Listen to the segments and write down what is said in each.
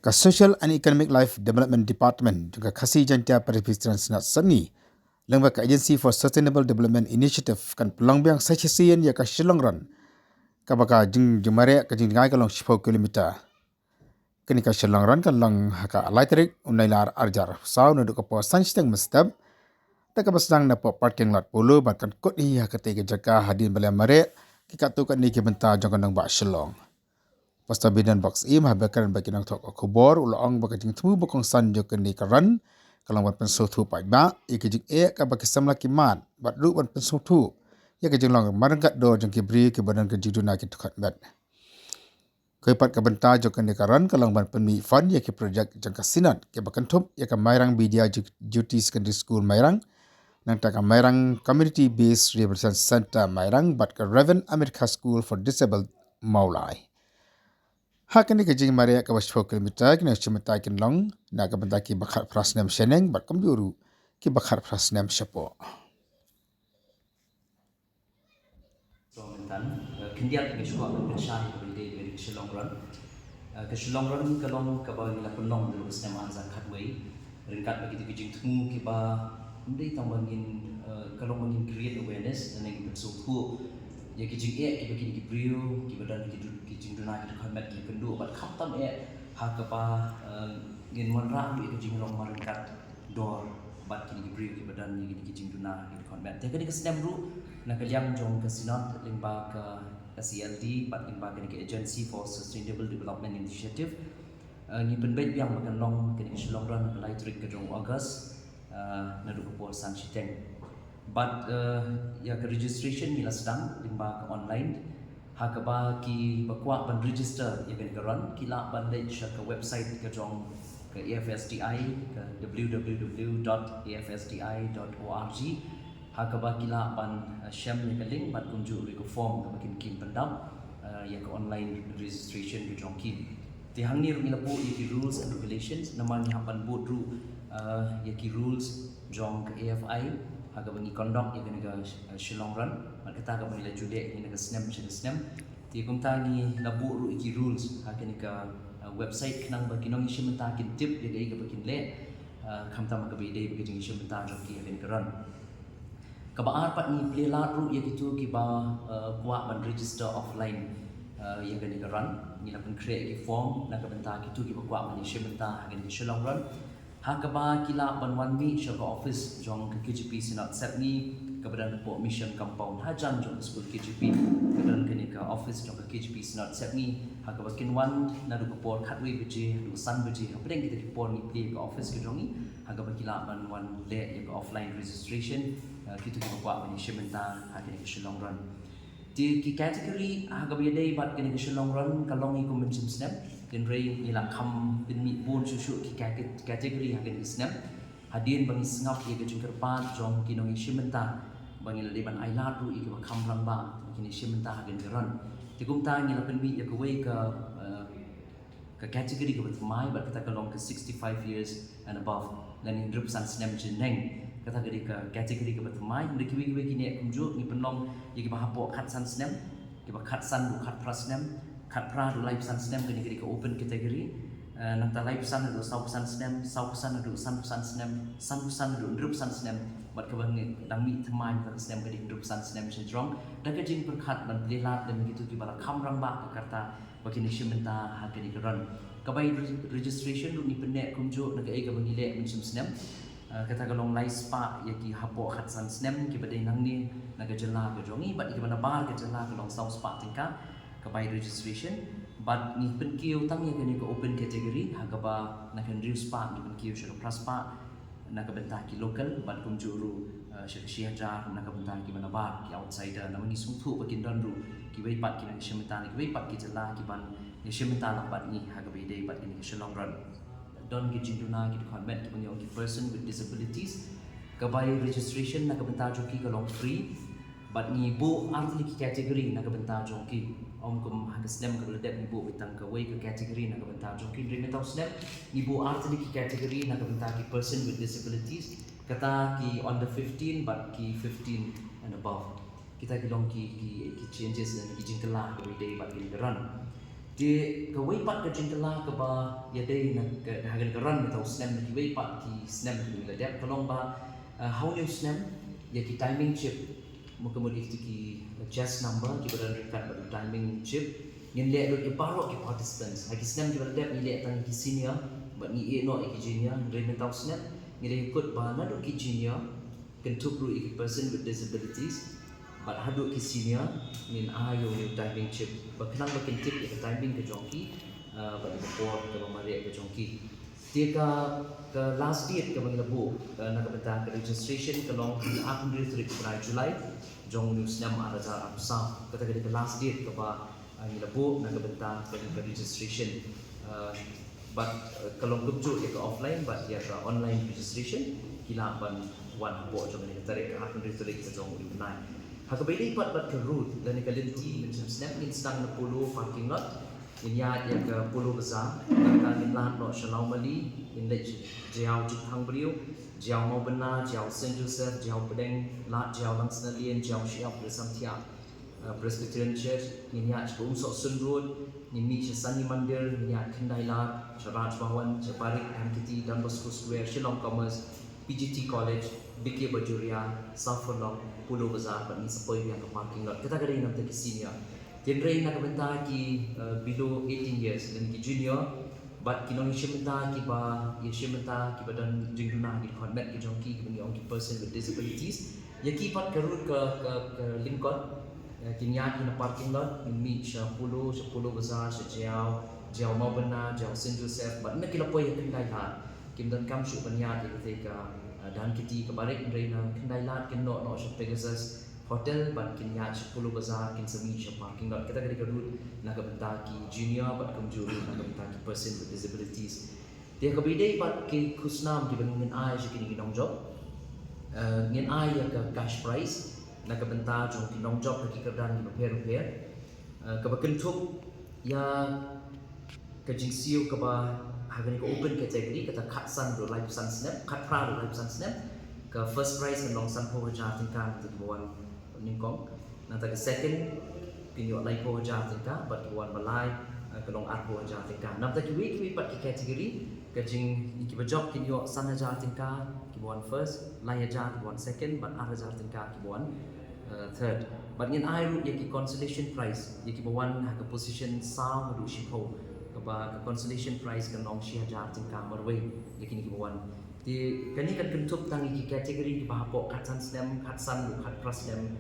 Ka Social and Economic Life Development Department juga kasi jantia peribisiran senat seni lengba ka Agency for Sustainable Development Initiative kan pelongbiang sachesian ya ka Shillongran ka baka jumare ka ngai ka long 10 kilometer kini ka Shillongran kan long haka alaitrik unailar arjar sau na ka po sansteng mestab ta ka basang na po parking lot polo bat kan kot hi haka te jaka hadin bala mare ki ka tu kan ni ki benta jong kan ba Shillong. Pasta bidan box im habakaran bagi nang tok kubor ulong baka jing temu bokong san jo kan ni karan kalau buat pensu tu pai ba ik jing ka baki samla ki mat bat ru ban pensu tu ya ke jing long marangkat do jing ki bri ki badan ke jiduna ki tukat bat koi pat ka benta jo kan ni karan kalau ban penmi fan ya ki projek jang ka sinat ke bakan thup ya ka mairang bidia duty secondary school mairang nang ta ka mairang community based rehabilitation center mairang bat ka Raven America School for Disabled Maulai. Hakan ni kejing Maria ka 10 kilometer kena cemeta kin long na ka benda ki bakar prasnam seneng bat kambiuru ki bakar prasnam syapo. So mentan kendiat ngi suka ben shan ko ide ke Shillongran ke long ka ba la penong dulu senam anza khatway ringkat bagi kejing temu ki ba ndai tambangin kalau mangin create awareness dan ngi pensu thu ya kejing ki bagi ki brio ki badan ki jing duna ki khamet ki kendu bat khatam ha ka ba ngin monra bi kejing long maringkat dor bat ki brio ki badan ni ki jing duna ki khamet te kani kesenam ru na kaliang jong ke sinot limba ke CLD bat limba ke Agency for Sustainable Development Initiative ni penbet yang makan long ke Shillongran lai trik ke jong August na du ko san chiteng but ya ke registration ni la sedang limba ke online ha ka ba ki bakwa ban register ya ben garan kila ban le ke website ke jong ke AFSDI ke www.afsdi.org ha ka ba kila ban sham ni ke link bat kunju ri ko form ke makin kim pendam ya ke online registration ke jong ki ti hang ni ru lapu ki rules and regulations naman ha ban board ru ya ki rules jong ke AFI haga bangi kondok ya ga Shillongran mat kata ga bangi la jude ni ga snam ti kum ta ni labu ru ki rules haga ni ka website knang ba kinong ishimenta kin tip ya ga bakin le kham ta ma ka be dei ba jing ishimenta jo ki ga ran ka ba ar pat ni plela ru ya gitu ki ba kwa ban register offline ya ga ni ka ran ni la pen create ki form na ka benta gitu ki ba kwa ban ishimenta haga ni Shillongran hakaba kila banwan mi shaka office jong KGP sinat set ni keberadaan po mission compound hajan jong school KGP keberadaan kini ke office jong KGP sinat set ni hakaba kinwan na du por khatwe beje du san beje apeng kita ki por ni play ke office ke jong ni hakaba kila banwan le ke offline registration kita ki kwa ni shementa hakini ke Shillongran di ki category hakaba yadai bat kini ke Shillongran kalong ni convention snap dan rei ila kham bin mi bun susu ki category hagen isnam hadin bangi sngap ye ke jungker pat jong kinong ishimenta bangi la deban ailat ru ik kham ramba kini shimenta hagen ran tikum ta ngi la bin mi ye ke wei ke category ke mai bat kata kalong ke 65 years and above lan in drup san snam jeneng kata ke category ke mai ndik wi kini kumju ni penong ye ke bahapo khat san snam ke ba khat san du khat prasnam kat pra du live san snam kini ke open category nang ta live san du sau san snam sau san du san san du drup san snam bat ke bang dang mi thmai ta snam ke drup san snam syndrome da ke jing perkhat ban lelat dan gitu ki bala kham rang ba kata bakini shimenta ha ke ran ka bai registration du ni pene kumjo na ke ga bang ile min snam kata kalong live spa ya ki hapo khat san snam ki badai nang ni na ke jela ke jongi bat ki bana bar ke jela kalong sau spa tingka by registration but ni penkiu tang yang kini ke open category hagaba na kan real spa ni penkiu shiro praspa na ka benta ki local but kum juru shiro shiajar na ka benta ki mana bar ki outsider na mangi sungthu bakin dan ru ki wei pat ki na shimenta ni wei pat ki jela ki ban ni shimenta na pat ni hagaba dei pat ni Shillongran don ki jinduna ki convent ki bangi ki person with disabilities ka by registration na ka benta jo ki kalong free but ni bu arti ki category na ka benta jo ki om kum hasnem ka ledep ni bu bitang ka way ka category na ka benta jo ki dream taw snap ni bu art ni ki category na ka benta ki person with disabilities kata ki on the 15 but ki 15 and above kita ki long ki changes dan ki jingkela ka day but ki run Di ke weipat ke jingkala ke ba ya dei na ke hagen keran atau snap ki weipat ki snap ki la dep kalong ba how new snap ya ki timing chip mo kemudian ki adjust number ki badan rekat ba timing chip ngin le do iparo ki participants ha ki snap ki badan dep ni le tang ki senior ba ni e no ki junior re mentau snap ni le ikut ba na do ki junior kentuk ru ki person with disabilities but haduk ki senior min ayo ni timing chip baknang bakin tip ya timing ke jongki ba report ke mari ke jongki dia ke last date ke bang lebu nak beta ke registration ke long di akun diri trik pada Julai jong news nam araja amsa kata ke last date ke ba ni lebu nak beta ke registration but kalau kebju ya ke offline but ya ke online registration kila ban one bo jong ni tarik ke akun diri trik ke jong di benai Hakabili pat ke route dan kalenti macam snap in stang na polo parking lot in ya ke polo besar kan in lahat no Shalau Mali in lech Jiao Jithang Brio Jiao Mau Benar Jiao Saint Joseph Jiao Pedeng lahat Jiao Langsana Lien Jiao Siap Bersam Tiap Presbyterian Church in ya Bung Sok Sun Road in mi Sani Mandir in ya Kendai Lat Charaj Bawan Jabarik MKT Dan Bosco Square Shillong Commerce PGT College BK Bajuria South Forlong Pulau Besar but ni sepoi yang ke parking lot kita kadang nak ke senior genre nak benta ki below 18 years dan ki junior but kinong ishimenta ki ba ishimenta ki badan jingduna ki connect ki jongki ki bani ki person with disabilities ya ki pat kerut ke Lincoln kinya ki na parking lot in meet Pulau Besar Jiao Mau Benar Jiao Saint Joseph but nak kilapoi yang kendai ha kim dan kam shu banya ketika dan kiti kebalik reina kendai lat kin no Pegasus hotel ban kin ya 10 bazar kin semi parking lot kita ketika route nak benta ki junior bat kum juru nak benta ki person with disabilities dia kebidai bat ki kusnam di bangin ai je kini nong job ngin ai ya ke cash prize nak benta jong ki nong job ki kerdan di repair ke bakentuk ya ke jingsiu ke ba Hagan ko open category kata cut sun do live sun snap cut pra do live sun snap ke first prize ke long sun po hajar tingkan tu bawan ningkong nanti ke second pinyo live po hajar tingkan but bawan balai ke long art po hajar tingkan nanti ke week pat ke category ke jing iki job pinyo sun hajar tingkan ke bawan first lai hajar bawan second but art hajar tingkan ke bawan third but in I root yaki consolation prize yaki bawan ha ke position sa du shipo ke consolation prize ke nong shi hajar tingka marway yakini ki bawan di kani kan kentup tangi ki category ki bahapo kat san slam kat san lu kat pras slam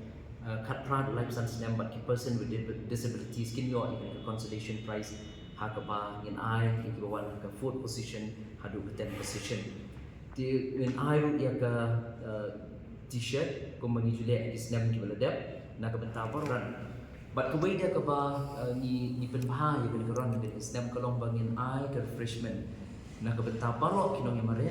kat prad life san slam but ki person with disabilities kin yo ke consolation prize ha ke ba in I ki bawan ke fourth position hadu ke 10th position di in I root ya ke t-shirt ko mangi jule ki slam ki baladap na ke bentar baran but kawai dia ke ba ni penbahaya ke keron ke Islam kalong bangin ai ke refreshment na ke benta parok kinong yang mare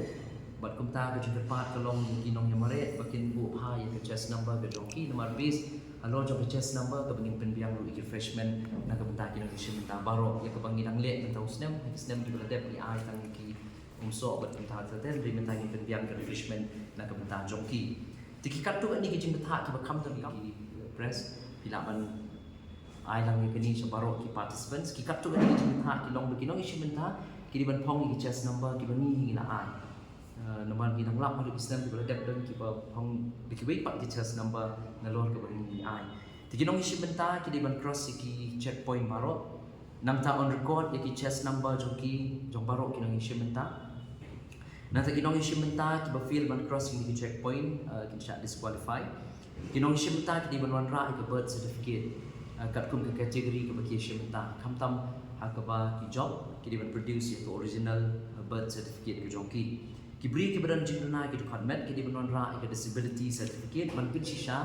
but kumta ke cepat kalong kinong yang mare bakin bu ha ya ke chest number ke jongki nomor bis alo jong ke chest number ke bangin penbiang lu refreshment na ke benta kinong ke benta parok ya ke bangin ang le benta Islam Islam di beladep ni ai tang ki umso but benta terten ri benta ni penbiang ke refreshment na ke benta jongki tikikat tu ni ke jing benta ki bakam tu ki press bilaban ai lang ni sebarok ki participants ki kaptu ni ki ha ki long beginong isi menta ki di ban phong ki chest number ki bani hi na ai nomor ki nang lak ma Islam ki beladap dan ki ba phong di ki wei pat ki chest number na lor ke bani hi ai ti ki nong isi menta ki di ban cross ki checkpoint barok nang ta on record ki chest number jong barok ki nong isi menta na ta ki nong isi menta ki ba feel ban cross ki checkpoint ki chat disqualify ki nong isi menta ki di ban wan ra ki birth certificate kat kum ke kategori ke bagi syamta kamtam hakaba ki job ki di produce itu original birth certificate ke jongki ki beri ki badan jingna ki department ki di ban ra ki disability certificate man pin shisha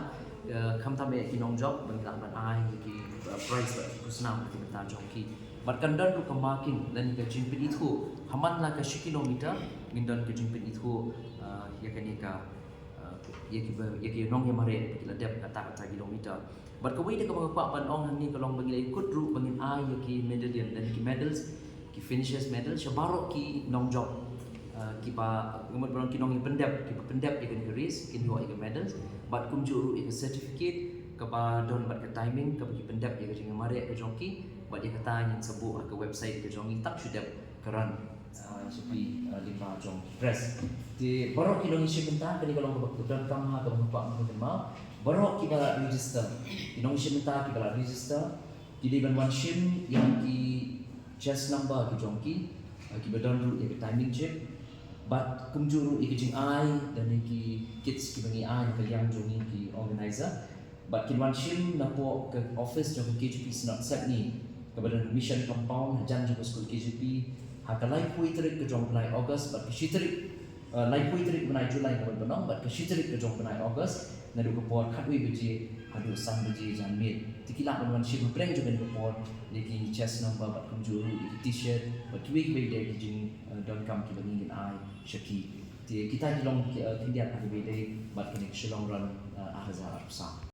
kamtam ya ki nong job ban ban ai ki price kusna ki benta jongki bat kandan ru kamakin dan ke jingpin itu haman la ka kilometer ngindan ke jingpin itu ya kan ya ki nong yang mare ki ladap kata kilometer but kawai dia kemang pak ban ong ni kalong bagi ikut ru bangin ai ki medallion dan ki medals ki finishes medal shabarok ki nong job ki pa gumat barang ki nong pendap ki pendap ikan keris ki ho ikan medals but kum juru ikan certificate ke pa don bat ke timing ke bagi pendap ya ke mare ke jongki buat dia kata yang sebut ke website ke jongi tak sudah keran seperti lima jong press di baru kita ngisi bentar kini kalau kebetulan kamu ha kamu pak mau baru kita register kita ngisi bentar kita register jadi bantuan sim yang ki chest number ki jongki ki badan dulu ya timing check but kumjuru iki jing ai dan iki kids ki bangi ai ke yang jongi ki organizer but kinwan sim na po ke office jong KGP not set ni kepada mission compound jan juga school KGP hakalai puitrik ke jong penai August but kishitrik lai puitrik penai Julai ke benong but kishitrik ke jong penai August na du kepor khatui beji hadu sang beji jan mid tikila benwan sim breng juga ni kepor lagi chest number but kumjuru t-shirt but week by day jing don't come ki bangi ai shaki kita di long kindia pada bede but connection long run ahazar sa